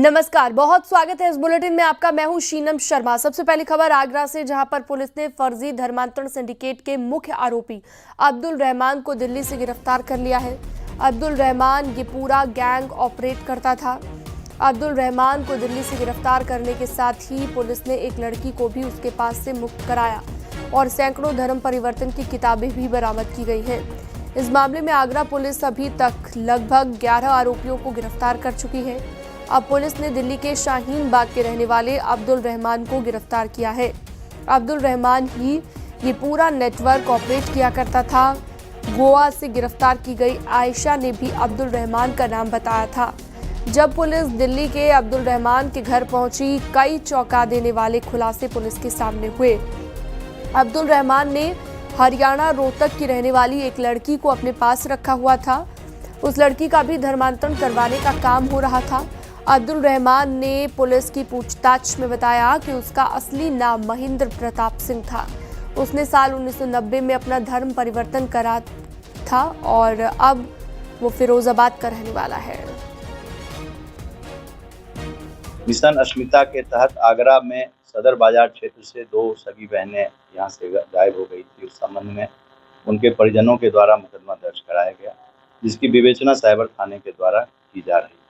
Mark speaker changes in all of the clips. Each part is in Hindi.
Speaker 1: नमस्कार, बहुत स्वागत है इस बुलेटिन में आपका। मैं हूं शीनम शर्मा। सबसे पहली खबर आगरा से, जहां पर पुलिस ने फर्जी धर्मांतरण सिंडिकेट के मुख्य आरोपी अब्दुल रहमान को दिल्ली से गिरफ्तार कर लिया है। अब्दुल रहमान ये पूरा गैंग ऑपरेट करता था। अब्दुल रहमान को दिल्ली से गिरफ्तार करने के साथ ही पुलिस ने एक लड़की को भी उसके पास से मुक्त कराया और सैकड़ों धर्म परिवर्तन की किताबें भी बरामद की गई हैं। इस मामले में आगरा पुलिस अभी तक लगभग 11 आरोपियों को गिरफ्तार कर चुकी है। अब पुलिस ने दिल्ली के शाहीन बाग के रहने वाले अब्दुल रहमान को गिरफ्तार किया है। अब्दुल रहमान ही ये पूरा नेटवर्क ऑपरेट किया करता था। गोवा से गिरफ्तार की गई आयशा ने भी अब्दुल रहमान का नाम बताया था। जब पुलिस दिल्ली के अब्दुल रहमान के घर पहुंची, कई चौंका देने वाले खुलासे पुलिस के सामने हुए। अब्दुल रहमान ने हरियाणा रोहतक की रहने वाली एक लड़की को अपने पास रखा हुआ था। उस लड़की का भी धर्मांतरण करवाने का काम हो रहा था। अब्दुल रहमान ने पुलिस की पूछताछ में बताया कि उसका असली नाम महेंद्र प्रताप सिंह था। उसने साल 1990 में अपना धर्म परिवर्तन करा था और अब वो फिरोजाबाद का रहने वाला है।
Speaker 2: मिशन अस्मिता के तहत आगरा में सदर बाजार क्षेत्र से 2 सगी बहनें यहां से गायब हो गई थी। उस संबंध में उनके परिजनों के द्वारा मुकदमा दर्ज कराया गया, जिसकी विवेचना साइबर थाने के द्वारा की जा रही है।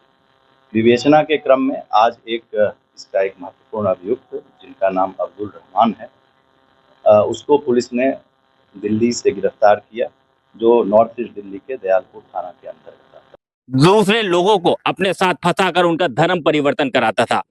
Speaker 2: विवेचना के क्रम में आज इसका एक महत्वपूर्ण अभियुक्त, जिनका नाम अब्दुल रहमान है, उसको पुलिस ने दिल्ली से गिरफ्तार किया, जो नॉर्थ ईस्ट दिल्ली के दयालपुर थाना के अंतर्गत आता है।
Speaker 3: दूसरे लोगों को अपने साथ फंसाकर उनका धर्म परिवर्तन कराता था।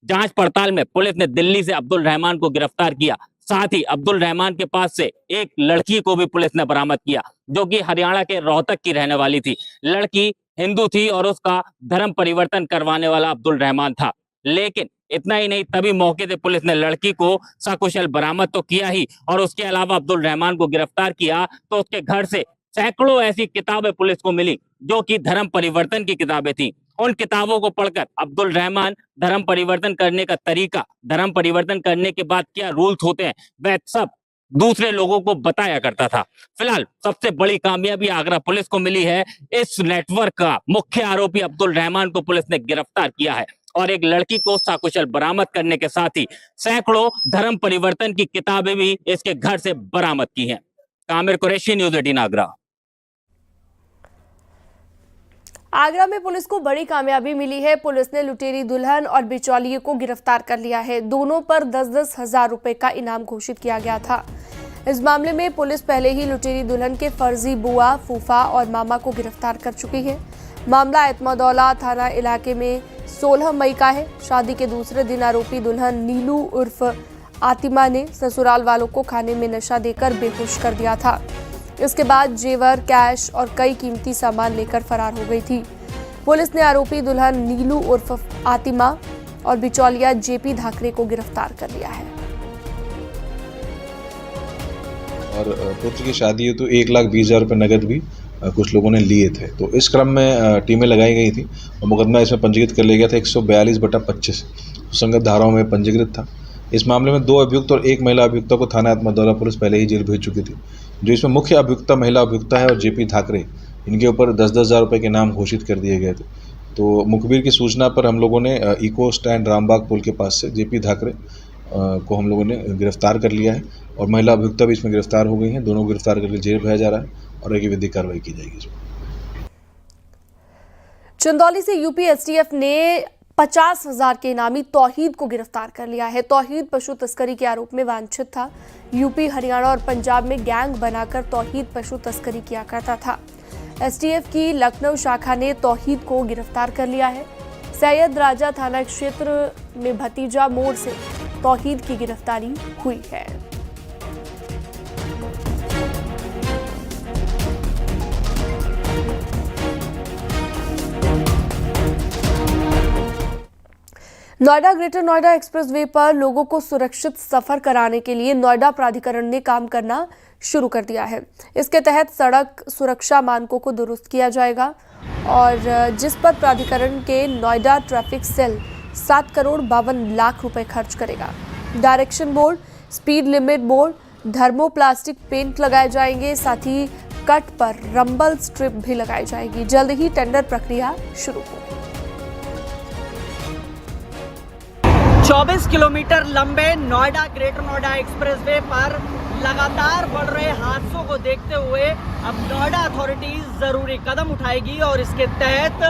Speaker 3: जांच पड़ताल में पुलिस ने दिल्ली से अब्दुल रहमान को गिरफ्तार किया। साथ ही अब्दुल रहमान के पास से एक लड़की को भी पुलिस ने बरामद किया, जो कि हरियाणा के रोहतक की रहने वाली थी। लड़की हिंदू थी और उसका धर्म परिवर्तन करवाने वाला अब्दुल रहमान था। लेकिन इतना ही नहीं, तभी मौके से पुलिस ने लड़की को सकुशल बरामद तो किया ही, और उसके अलावा अब्दुल रहमान को गिरफ्तार किया तो उसके घर से सैकड़ों ऐसी किताबें पुलिस को मिली, जो कि धर्म परिवर्तन की किताबें थी। उन किताबों को पढ़कर अब्दुल रहमान धर्म परिवर्तन करने का तरीका, धर्म परिवर्तन करने के बाद क्या रूल्स होते हैं, वह सब दूसरे लोगों को बताया करता था। फिलहाल सबसे बड़ी कामयाबी आगरा पुलिस को मिली है। इस नेटवर्क का मुख्य आरोपी अब्दुल रहमान को पुलिस ने गिरफ्तार किया है और एक लड़की को सकुशल बरामद करने के साथ ही सैकड़ों धर्म परिवर्तन की किताबें भी इसके घर से बरामद की हैं। कामिर कुरैशी, न्यूज़ 18 आगरा।
Speaker 1: आगरा में पुलिस को बड़ी कामयाबी मिली है। पुलिस ने लुटेरी दुल्हन और बिचौलिए को गिरफ्तार कर लिया है। दोनों पर 10-10 हजार रुपए का इनाम घोषित किया गया था। इस मामले में पुलिस पहले ही लुटेरी दुल्हन के फर्जी बुआ, फूफा और मामा को गिरफ्तार कर चुकी है। मामला एतमादौला थाना इलाके में 16 मई का है। शादी के दूसरे दिन आरोपी दुल्हन नीलू उर्फ आतिमा ने ससुराल वालों को खाने में नशा देकर बेहोश कर दिया था। इसके बाद जेवर, कैश और कई कीमती सामान लेकर फरार हो गई थी। पुलिस ने आरोपी दुल्हन नीलू उर्फ आतिमा और बिचौलिया जेपी धाकरे को गिरफ्तार कर लिया है।
Speaker 4: और पुत्र की शादी है तो 1,20,000 रुपये नगद भी कुछ लोगों ने लिए थे। तो इस क्रम में टीमें लगाई गई थी और मुकदमा इसमें पंजीकृत कर लिया गया था 142/25 संगत धाराओं में पंजीकृत था। इस मामले में 2 अभियुक्त और 1 महिला अभियुक्ता को थाना एतमादौला पुलिस पहले ही जेल भेज चुकी थी। जो इसमें मुख्य अभियुक्ता महिला अभियुक्ता है और जेपी धाकरे, इनके ऊपर 10-10 हज़ार रुपये के इनाम घोषित कर दिए गए थे। तो मुखबिर की सूचना पर हम लोगों ने इको स्टैंड रामबाग पुल के पास से जेपी धाकरे को हम लोगों ने गिरफ्तार कर लिया है और महिला अभियुक्ता भी इसमें गिरफ्तार हो गई हैं। दोनों गिरफ्तार करके जेल भेजा जा रहा है और आगे विधिक कार्रवाई की जाएगी।
Speaker 1: चंदौली से यूपी एसटीएफ ने 50,000 के इनामी तौहीद को गिरफ्तार कर लिया है। तौहीद पशु तस्करी के आरोप में वांछित था। यूपी, हरियाणा और पंजाब में गैंग बनाकर तौहीद पशु तस्करी किया करता था। एसटीएफ की लखनऊ शाखा ने तौहीद को गिरफ्तार कर लिया है। सैयद राजा थाना क्षेत्र में भतीजा मोड़ से तौहीद की गिरफ्तारी हुई है। नोएडा ग्रेटर नोएडा एक्सप्रेसवे पर लोगों को सुरक्षित सफर कराने के लिए नोएडा प्राधिकरण ने काम करना शुरू कर दिया है। इसके तहत सड़क सुरक्षा मानकों को दुरुस्त किया जाएगा और जिस पर प्राधिकरण के नोएडा ट्रैफिक सेल 7,52,00,000 रुपए खर्च करेगा। Direction board, speed limit board, thermoplastic paint लगाए जाएंगे। साथ ही कट पर रंबल स्ट्रिप भी लगाई जाएगी। जल्द ही टेंडर प्रक्रिया शुरू होगी।
Speaker 5: 24 किलोमीटर लंबे नोएडा ग्रेटर नोएडा एक्सप्रेसवे पर लगातार बढ़ रहे हादसों को देखते हुए अब नोएडा अथॉरिटीज जरूरी कदम उठाएगी और इसके तहत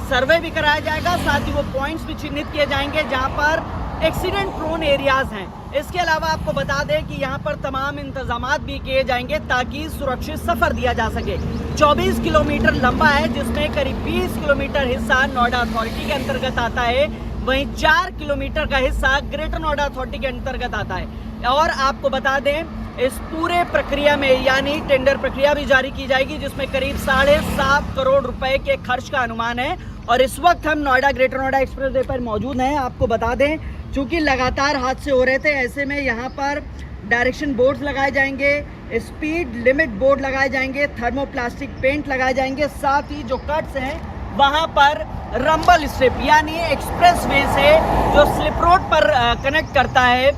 Speaker 5: सर्वे भी कराया जाएगा। साथ ही वो पॉइंट्स भी चिन्हित किए जाएंगे जहां पर एक्सीडेंट प्रोन एरियाज हैं। इसके अलावा आपको बता दें कि यहाँ पर तमाम इंतजामात भी किए जाएंगे ताकि सुरक्षित सफर दिया जा सके। 24 किलोमीटर लंबा है जिसमें करीब 20 किलोमीटर हिस्सा नोएडा अथॉरिटी के अंतर्गत आता है, वहीं 4 किलोमीटर का हिस्सा ग्रेटर नोएडा अथॉरिटी के अंतर्गत आता है। और आपको बता दें इस पूरे प्रक्रिया में यानी टेंडर प्रक्रिया भी जारी की जाएगी जिसमें करीब 7.5 करोड़ रुपए के खर्च का अनुमान है। और इस वक्त हम नोएडा ग्रेटर नोएडा एक्सप्रेसवे पर मौजूद हैं। आपको बता दें चूंकि लगातार हादसे हो रहे थे, ऐसे में यहाँ पर डायरेक्शन बोर्ड्स लगाए जाएंगे, स्पीड लिमिट बोर्ड लगाए जाएंगे, थर्मोप्लास्टिक पेंट लगाए जाएंगे। साथ ही जो कट्स हैं वहाँ पर रंबल स्ट्रिप यानी एक्सप्रेसवे से जो स्लिप रोड पर कनेक्ट करता है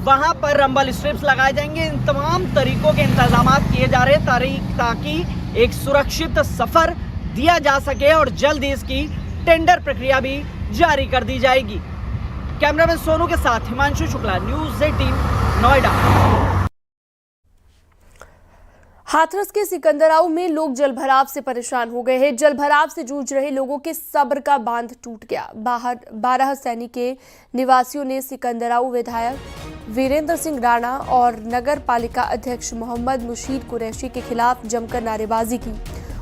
Speaker 5: वहाँ पर रंबल स्ट्रिप्स लगाए जाएंगे। इन तमाम तरीकों के इंतजामात किए जा रहे हैं ताकि एक सुरक्षित सफर दिया जा सके और जल्द ही इसकी टेंडर प्रक्रिया भी जारी कर दी जाएगी। कैमरामैन सोनू के साथ हिमांशु शुक्ला, न्यूज़ 18 नोएडा।
Speaker 1: हाथरस के सिकंदराऊ में लोग जलभराव से परेशान हो गए हैं। जलभराव से जूझ रहे लोगों के सब्र का बांध टूट गया। 12 सैनी के निवासियों ने सिकंदराऊ विधायक वीरेंद्र सिंह राणा और नगर पालिका अध्यक्ष मोहम्मद मुशीद कुरैशी के खिलाफ जमकर नारेबाजी की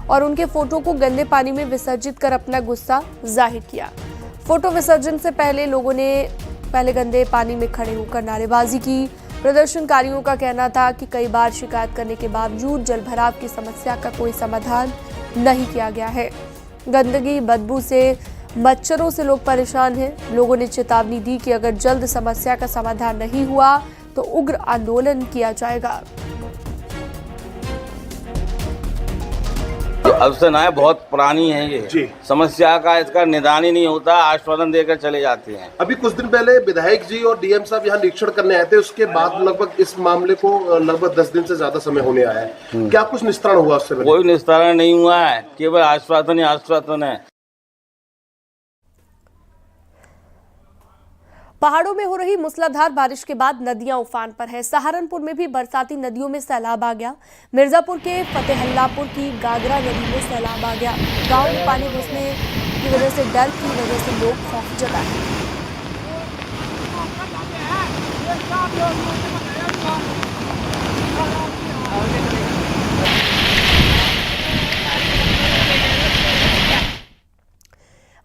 Speaker 1: और उनके फोटो को गंदे पानी में विसर्जित कर अपना गुस्सा जाहिर किया। फोटो विसर्जन से पहले लोगों ने गंदे पानी में खड़े होकर नारेबाजी की। प्रदर्शनकारियों का कहना था कि कई बार शिकायत करने के बावजूद जलभराव की समस्या का कोई समाधान नहीं किया गया है। गंदगी बदबू से मच्छरों से लोग परेशान हैं। लोगों ने चेतावनी दी कि अगर जल्द समस्या का समाधान नहीं हुआ तो उग्र आंदोलन किया जाएगा।
Speaker 6: अवसर है बहुत पुरानी है ये जी। समस्या का इसका निदान ही नहीं होता, आश्वासन देकर चले जाते हैं।
Speaker 7: अभी कुछ दिन पहले विधायक जी और डीएम साहब यहाँ निरीक्षण करने आए थे, उसके बाद लगभग इस मामले को लगभग 10 दिन से ज्यादा समय होने आया है। क्या कुछ निस्तारण हुआ उससे?
Speaker 6: कोई निस्तारण नहीं हुआ है, केवल आश्वासन ही आश्वासन है।
Speaker 1: पहाड़ों में हो रही मूसलाधार बारिश के बाद नदियां उफान पर है। सहारनपुर में भी बरसाती नदियों में सैलाब आ गया। मिर्जापुर के फतेहल्लापुर की गागरा नदी में सैलाब आ गया। गांव में पानी घुसने की वजह से डर की वजह से लोग खौफ जताए।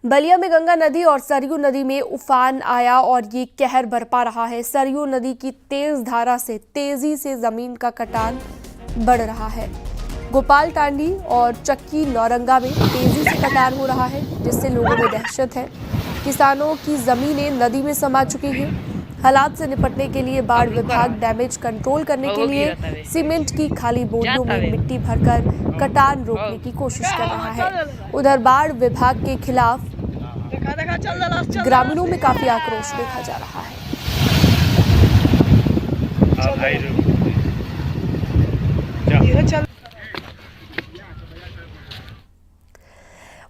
Speaker 1: बलिया में गंगा नदी और सरयू नदी में उफान आया और ये कहर बरपा रहा है। सरयू नदी की तेज धारा से तेजी से जमीन का कटान बढ़ रहा है। गोपाल टांडी और चक्की नौरंगा में तेजी से कटान हो रहा है जिससे लोगों में दहशत है। किसानों की जमीनें नदी में समा चुकी हैं। हालात से निपटने के लिए बाढ़ विभाग डैमेज कंट्रोल करने के लिए सीमेंट की खाली बोरियों में मिट्टी भरकर कटान रोकने की कोशिश कर रहा है। उधर बाढ़ विभाग के खिलाफ ग्रामीणों में काफी आक्रोश देखा जा रहा है।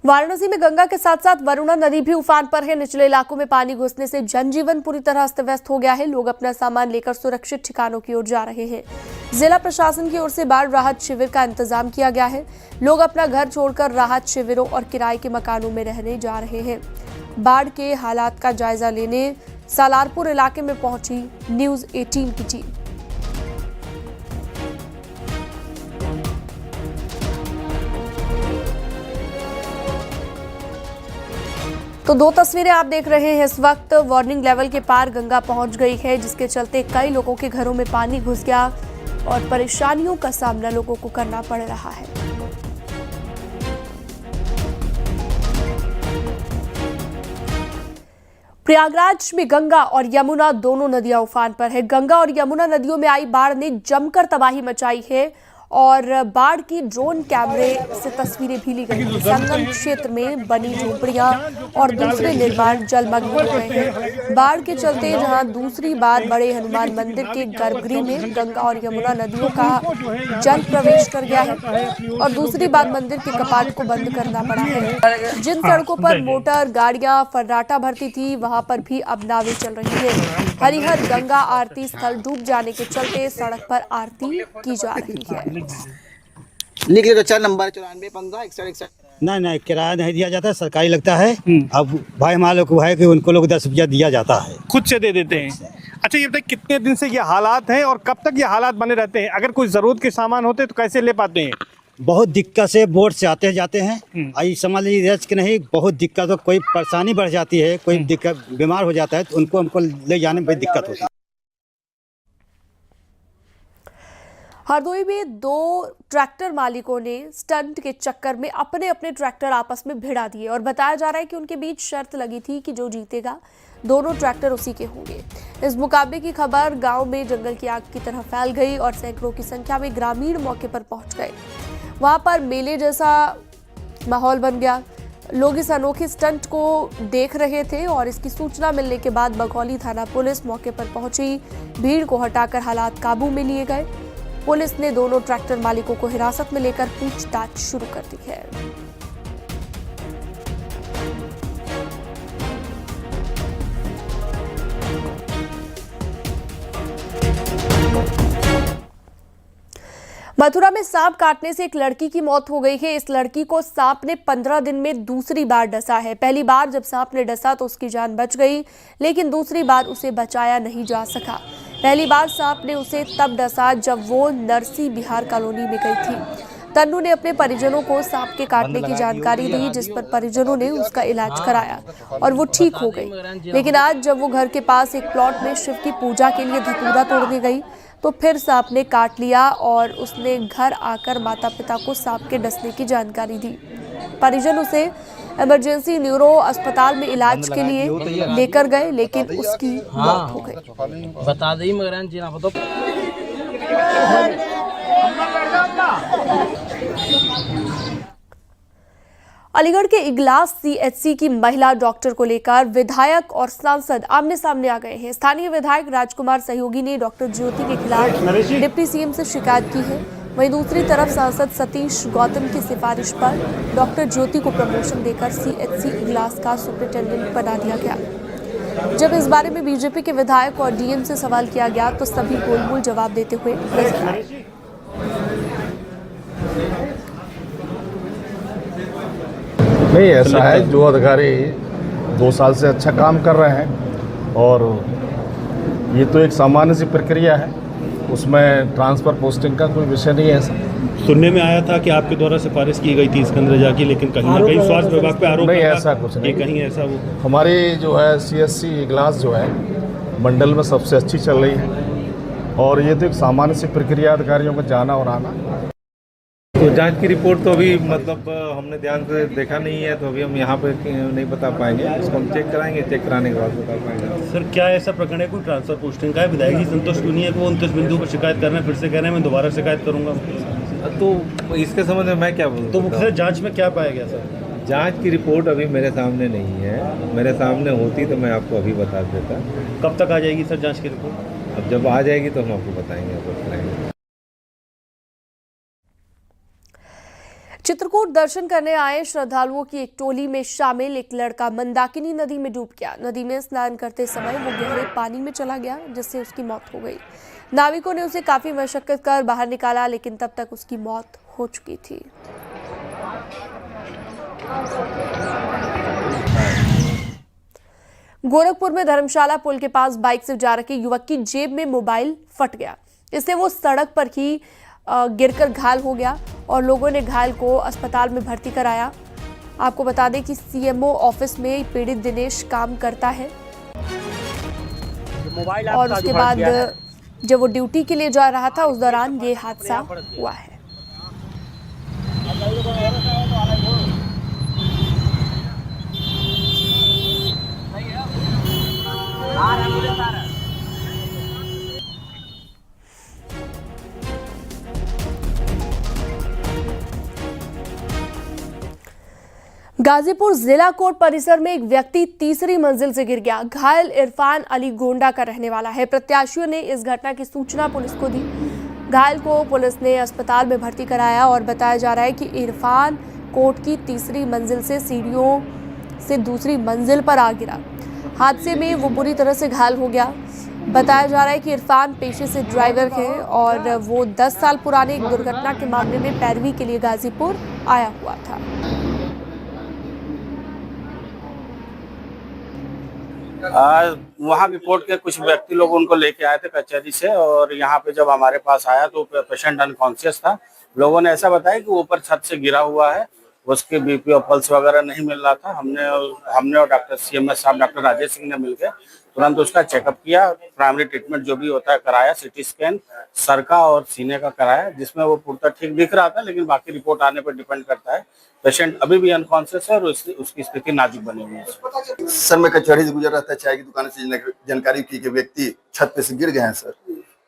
Speaker 1: वाराणसी में गंगा के साथ साथ वरुणा नदी भी उफान पर है। निचले इलाकों में पानी घुसने से जनजीवन पूरी तरह अस्त व्यस्त हो गया है। लोग अपना सामान लेकर सुरक्षित ठिकानों की ओर जा रहे हैं। जिला प्रशासन की ओर से बाढ़ राहत शिविर का इंतजाम किया गया है। लोग अपना घर छोड़कर राहत शिविरों और किराए के मकानों में रहने जा रहे हैं। बाढ़ के हालात का जायजा लेने सालारपुर इलाके में पहुंची न्यूज़ 18 की टीम। तो दो तस्वीरें आप देख रहे हैं इस वक्त। वार्निंग लेवल के पार गंगा पहुंच गई है जिसके चलते कई लोगों के घरों में पानी घुस गया और परेशानियों का सामना लोगों को करना पड़ रहा है। प्रयागराज में गंगा और यमुना दोनों नदियां उफान पर है। गंगा और यमुना नदियों में आई बाढ़ ने जमकर तबाही मचाई है और बाढ़ की ड्रोन कैमरे से तस्वीरें भी ली गई हैं। संगम क्षेत्र में बनी झोपड़ियां और दूसरे निर्माण जलमग्न हो गए हैं। बाढ़ के चलते जहां दूसरी बार बड़े हनुमान मंदिर के गर्भगृह में गंगा और यमुना नदियों का जल प्रवेश कर गया है और दूसरी बार मंदिर के कपाट को बंद करना पड़ा है। जिन सड़कों पर मोटर गाड़ियां फर्राटा भरती थी वहां पर भी अब नावें चल रही है। हरिहर गंगा आरती स्थल डूब जाने के चलते सड़क पर आरती की जा रही है।
Speaker 8: लिख लो 4 नंबर 94 15 61
Speaker 9: नहीं किराया नहीं दिया जाता है, सरकारी लगता है। अब भाई हमारे लोग को है कि उनको लोग 10 रुपया दिया जाता है,
Speaker 10: खुद से दे देते हैं। अच्छा ये बताइए कितने दिन से ये हालात हैं और कब तक ये हालात बने रहते हैं? अगर कोई जरूरत के सामान होते तो कैसे ले पाते हैं?
Speaker 9: बहुत दिक्कत से बोट से आते जाते हैं। आई समझ लीजिए रिस्क नहीं, बहुत दिक्कत हो, कोई परेशानी बढ़ जाती है, कोई दिक्कत बीमार हो जाता है तो उनको हमको ले जाने में बड़ी दिक्कत होती है।
Speaker 1: हरदोई में 2 ट्रैक्टर मालिकों ने स्टंट के चक्कर में अपने अपने ट्रैक्टर आपस में भिड़ा दिए और बताया जा रहा है कि उनके बीच शर्त लगी थी कि जो जीतेगा दोनों ट्रैक्टर उसी के होंगे। इस मुकाबले की खबर गांव में जंगल की आग की तरह फैल गई और सैकड़ों की संख्या में ग्रामीण मौके पर पहुंच गए। वहां पर मेले जैसा माहौल बन गया। लोग इस अनोखे स्टंट को देख रहे थे और इसकी सूचना मिलने के बाद बघौली थाना पुलिस मौके पर पहुंची। भीड़ को हटाकर हालात काबू में लिए गए। पुलिस ने दोनों ट्रैक्टर मालिकों को हिरासत में लेकर पूछताछ शुरू कर दी है। मथुरा में सांप काटने से एक लड़की की मौत हो गई है। इस लड़की को सांप ने 15 दिन में दूसरी बार डसा है। पहली बार जब सांप ने डसा तो उसकी जान बच गई, लेकिन दूसरी बार उसे बचाया नहीं जा सका। पहली बार सांप ने उसे तब डसा जब वो नरसी बिहार कॉलोनी में गई थी। तन्नू ने अपने परिजनों को सांप के काटने की जानकारी दी, जिस पर परिजनों ने उसका इलाज कराया और वो ठीक हो गई। लेकिन आज जब वो घर के पास एक प्लॉट में शिव की पूजा के लिए धतूरा तोड़ने गई तो फिर सांप ने काट लिया और उसने घर आकर माता पिता को सांप के डसने की जानकारी दी। परिजन उसे इमरजेंसी न्यूरो अस्पताल में इलाज के लिए लेकर गए, लेकिन उसकी मौत हो गई।
Speaker 8: बता दी मगर जी ना बताओ।
Speaker 1: अलीगढ़ के इगलास सीएचसी की महिला डॉक्टर को लेकर विधायक और सांसद आमने सामने आ गए हैं। स्थानीय विधायक राजकुमार सहयोगी ने डॉक्टर ज्योति के खिलाफ डिप्टी सीएम से शिकायत की है। वहीं दूसरी तरफ सांसद सतीश गौतम की सिफारिश पर डॉक्टर ज्योति को प्रमोशन देकर सीएचसी इगलास का सुपरिटेंडेंट बना दिया गया। जब इस बारे में बीजेपी के विधायक और डीएम से सवाल किया गया तो सभी गोलमोल जवाब देते हुए नजर आए।
Speaker 11: नहीं, ऐसा है जो अधिकारी 2 साल से अच्छा काम कर रहे हैं और ये तो एक सामान्य सी प्रक्रिया है, उसमें ट्रांसफ़र पोस्टिंग का कोई विषय नहीं है। ऐसा
Speaker 10: सुनने में आया था कि आपके द्वारा सिफारिश की गई थी सिकंदर रजा की, लेकिन कहीं ना कहीं स्वास्थ्य विभाग पे आरोप
Speaker 11: नहीं, ऐसा कुछ नहीं।
Speaker 10: कहीं ऐसा वो
Speaker 11: हमारी जो है सीएचसी इगलास जो है मंडल में सबसे अच्छी चल रही है और ये तो एक सामान्य सी प्रक्रिया, अधिकारियों को जाना और आना।
Speaker 4: तो जांच की रिपोर्ट तो अभी मतलब हमने ध्यान से देखा नहीं है, तो अभी हम यहाँ पे नहीं बता पाएंगे। उसको हम चेक कराएंगे, चेक कराने के बाद बता पाएंगे।
Speaker 10: सर क्या ऐसा प्रकरण है कोई ट्रांसफर पोस्टिंग का है? विधायक जी संतुष्ट नहीं है कि वो 29 बिंदु पर शिकायत कर रहे हैं, फिर से कह रहे हैं मैं दोबारा शिकायत करूँगा।
Speaker 4: तो इसके संबंध में मैं क्या बोलूँ?
Speaker 10: तो मुख्य जाँच में क्या पाया गया सर?
Speaker 4: जांच की रिपोर्ट अभी मेरे सामने नहीं है। मेरे सामने होती तो मैं आपको अभी बता देता।
Speaker 10: कब तक आ जाएगी सर जाँच की रिपोर्ट?
Speaker 4: अब जब आ जाएगी तो हम आपको बताएंगे।
Speaker 1: चित्रकूट दर्शन करने आए श्रद्धालुओं की एक टोली में शामिल एक लड़का मंदाकिनी नदी में डूब गया। नदी में स्नान करते समय वो गहरे पानी में चला गया, जिससे उसकी मौत हो गई। नाविकों ने उसे काफी मशक्कत कर बाहर निकाला, लेकिन तब तक उसकी मौत हो चुकी थी। गोरखपुर में धर्मशाला पुल के पास बाइक से जा रहे युवक की जेब में मोबाइल फट गया। इससे वो सड़क पर ही गिरकर घायल हो गया और लोगों ने घायल को अस्पताल में भर्ती कराया। आपको बता दें कि सीएमओ ऑफिस में पीड़ित दिनेश काम करता है और उसके बाद जब वो ड्यूटी के लिए जा रहा था उस दौरान ये हादसा हुआ है। गाजीपुर जिला कोर्ट परिसर में एक व्यक्ति तीसरी मंजिल से गिर गया। घायल इरफान अली गोंडा का रहने वाला है। प्रत्याशियों ने इस घटना की सूचना पुलिस को दी। घायल को पुलिस ने अस्पताल में भर्ती कराया और बताया जा रहा है कि इरफान कोर्ट की तीसरी मंजिल से सीढ़ियों से दूसरी मंजिल पर आ गिरा। हादसे में वो बुरी तरह से घायल हो गया। बताया जा रहा है कि इरफान पेशे से ड्राइवर है और वो 10 साल पुराने एक दुर्घटना के मामले में पैरवी के लिए गाजीपुर आया हुआ था।
Speaker 6: आज वहाँ के कोर्ट के कुछ व्यक्ति लोग उनको लेके आए थे कचहरी से, और यहाँ पे जब हमारे पास आया तो पेशेंट अनकॉन्शियस था। लोगों ने ऐसा बताया कि वो ऊपर छत से गिरा हुआ है, उसके बीपी और पल्स वगैरह नहीं मिल रहा था। हमने और डॉक्टर CMS साहब डॉक्टर राजेश सिंह ने मिलकर तुरंत उसका चेकअप किया, प्राइमरी ट्रीटमेंट जो भी होता है कराया, CT स्कैन सर का और सीने का कराया, जिसमें वो पूर्णतः ठीक दिख रहा था, लेकिन बाकी रिपोर्ट आने पर डिपेंड करता है। पेशेंट अभी भी अनकॉन्शियस है और उसकी स्थिति नाजुक बनी हुई है।
Speaker 12: सर मैं कचहरी से गुजर रहा था, चाय की दुकान से जानकारी की कि व्यक्ति छत पे से गिर गए हैं सर।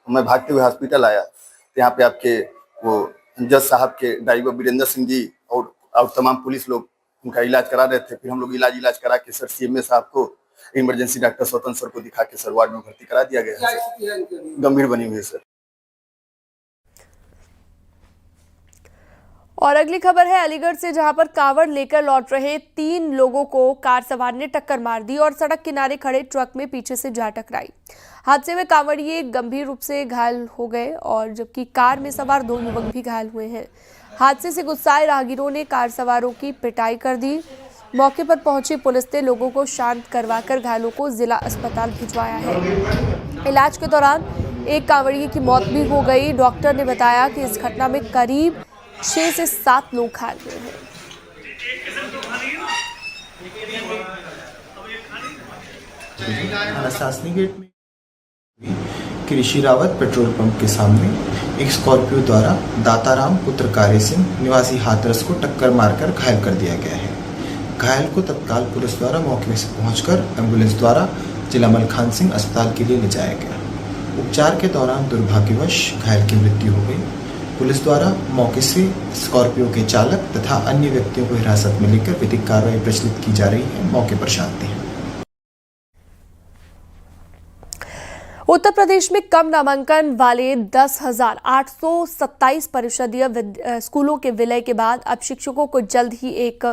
Speaker 12: मैं भागते हुए हॉस्पिटल आया, तो यहाँ पे आपके वो जज साहब के ड्राइवर वीरेंद्र सिंह जी और तमाम पुलिस लोग उनका इलाज करा रहे थे। फिर हम लोग इलाज करा के सर CMS साहब को इमरजेंसी डॉक्टर स्वतंत्र सर को दिखा के सर वार्ड में भर्ती करा दिया गया है। गंभीर बनी हुई है सर।
Speaker 1: और अगली खबर है अलीगढ़ से, जहां पर कांवड़ लेकर लौट रहे 3 लोगों को कार सवार ने टक्कर मार दी और सड़क किनारे खड़े ट्रक में पीछे से जा टकराई। हादसे में कांवड़िए गंभीर रूप से घायल हो गए और जबकि कार में सवार 2 युवक भी घायल हुए हैं। हादसे से गुस्साए राहगीरों ने कार सवारों की पिटाई कर दी। मौके पर पहुंची पुलिस ने लोगों को शांत करवाकर घायलों को जिला अस्पताल भिजवाया है। इलाज के दौरान एक कांवड़िए की मौत भी हो गई। डॉक्टर ने बताया कि इस घटना में करीब 6 से 7 लोग घायल हुए हैं।
Speaker 13: शासनी गेट में कृषि रावत पेट्रोल पंप के सामने एक स्कॉर्पियो द्वारा दाताराम पुत्र कार्य सिंह निवासी हाथरस को टक्कर मारकर घायल कर दिया गया है। घायल को तत्काल पुलिस द्वारा मौके से पहुंचकर एम्बुलेंस द्वारा जिला मलखान सिंह अस्पताल के लिए ले जाया गया। उपचार के दौरान दुर्भाग्यवश घायल की मृत्यु हो गई। पुलिस द्वारा मौके से स्कॉर्पियो के चालक तथा अन्य व्यक्तियों को हिरासत में लेकर विधिक कार्रवाई प्रचलित की जा रही है। मौके पर शांति है।
Speaker 1: उत्तर प्रदेश में कम नामांकन वाले 10,827 परिषदीय स्कूलों के विलय के बाद अब शिक्षकों को जल्द ही एक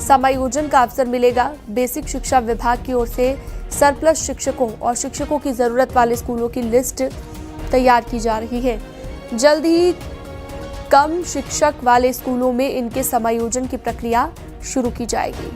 Speaker 1: समायोजन का अवसर मिलेगा। बेसिक शिक्षा विभाग की ओर से सरप्लस शिक्षकों और शिक्षकों की जरूरत वाले स्कूलों की लिस्ट तैयार की जा रही है। जल्द ही कम शिक्षक वाले स्कूलों में इनके समायोजन की प्रक्रिया शुरू की जाएगी।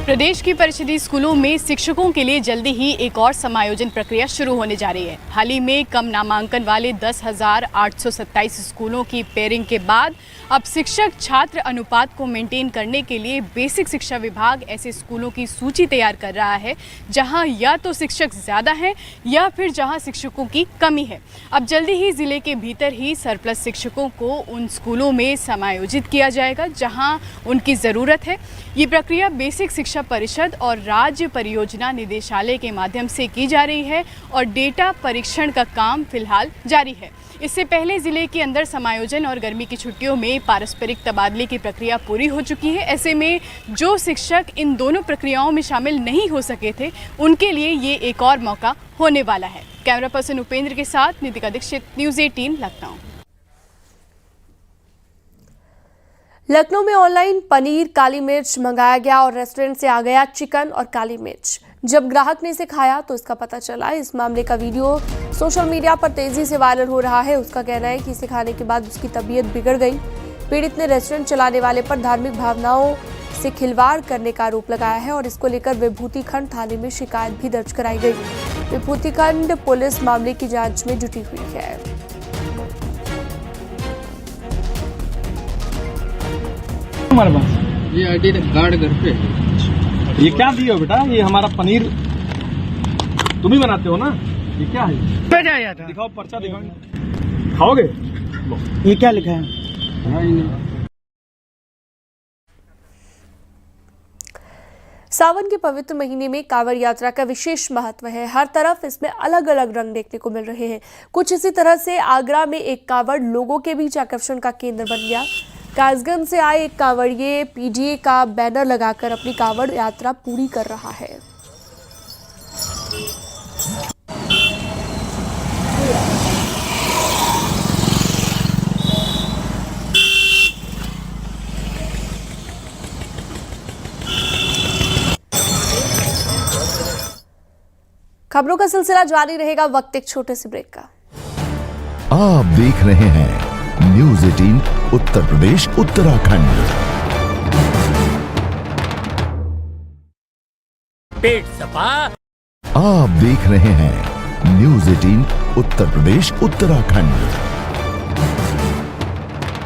Speaker 14: प्रदेश की परिषदीय स्कूलों में शिक्षकों के लिए जल्दी ही एक और समायोजन प्रक्रिया शुरू होने जा रही है। हाल ही में कम नामांकन वाले 10,827 स्कूलों की पेयरिंग के बाद अब शिक्षक छात्र अनुपात को मेंटेन करने के लिए बेसिक शिक्षा विभाग ऐसे स्कूलों की सूची तैयार कर रहा है जहां या तो शिक्षक ज़्यादा हैं या फिर जहां शिक्षकों की कमी है। अब जल्दी ही ज़िले के भीतर ही सरप्लस शिक्षकों को उन स्कूलों में समायोजित किया जाएगा जहां उनकी ज़रूरत है। ये प्रक्रिया बेसिक शिक्षा परिषद और राज्य परियोजना निदेशालय के माध्यम से की जा रही है और डेटा परीक्षण का काम फिलहाल जारी है। इससे पहले जिले के अंदर समायोजन और गर्मी की छुट्टियों में पारस्परिक तबादले की प्रक्रिया पूरी हो चुकी है। ऐसे में जो शिक्षक इन दोनों प्रक्रियाओं में शामिल नहीं हो सके थे उनके लिए ये एक और मौका होने वाला है। कैमरा पर्सन उपेंद्र के साथ नितिका दीक्षित, न्यूज़ 18 लखनऊ।
Speaker 1: लखनऊ में ऑनलाइन पनीर काली मिर्च मंगाया गया और रेस्टोरेंट से आ गया चिकन और काली मिर्च। जब ग्राहक ने इसे खाया तो इसका पता चला। इस मामले का वीडियो सोशल मीडिया पर तेजी से वायरल हो रहा है। उसका कहना है कि इसे खाने के बाद उसकी तबीयत बिगड़ गई। पीड़ित ने रेस्टोरेंट चलाने वाले पर धार्मिक भावनाओं से खिलवाड़ करने का आरोप लगाया है और इसको लेकर विभूति खंड थाने में शिकायत भी दर्ज कराई गई। विभूति खंड पुलिस मामले की जाँच में जुटी हुई है।
Speaker 15: हमारे पास ये आईडी कार्ड घर पे। ये क्या दिया बेटा? ये हमारा पनीर तुम ही बनाते हो ना? ये क्या है? दिखाओ पर्चा, दिखाओ। खाओगे?
Speaker 9: ये क्या लिखा है?
Speaker 1: सावन के पवित्र महीने में कांवड़ यात्रा का विशेष महत्व है। हर तरफ इसमें अलग अलग रंग देखने को मिल रहे हैं। कुछ इसी तरह से आगरा में एक कांवड़ लोगों के बीच आकर्षण का केंद्र बन गया। कासगंज से आए एक कांवड़िए पीडीए का बैनर लगाकर अपनी कांवड़ यात्रा पूरी कर रहा है। खबरों का सिलसिला जारी रहेगा, वक्त एक छोटे से ब्रेक का।
Speaker 16: आप देख रहे हैं न्यूज़ 18 उत्तर प्रदेश उत्तराखंड।
Speaker 3: पेट सफा।
Speaker 16: आप देख रहे हैं न्यूज़ 18 उत्तर प्रदेश उत्तराखंड।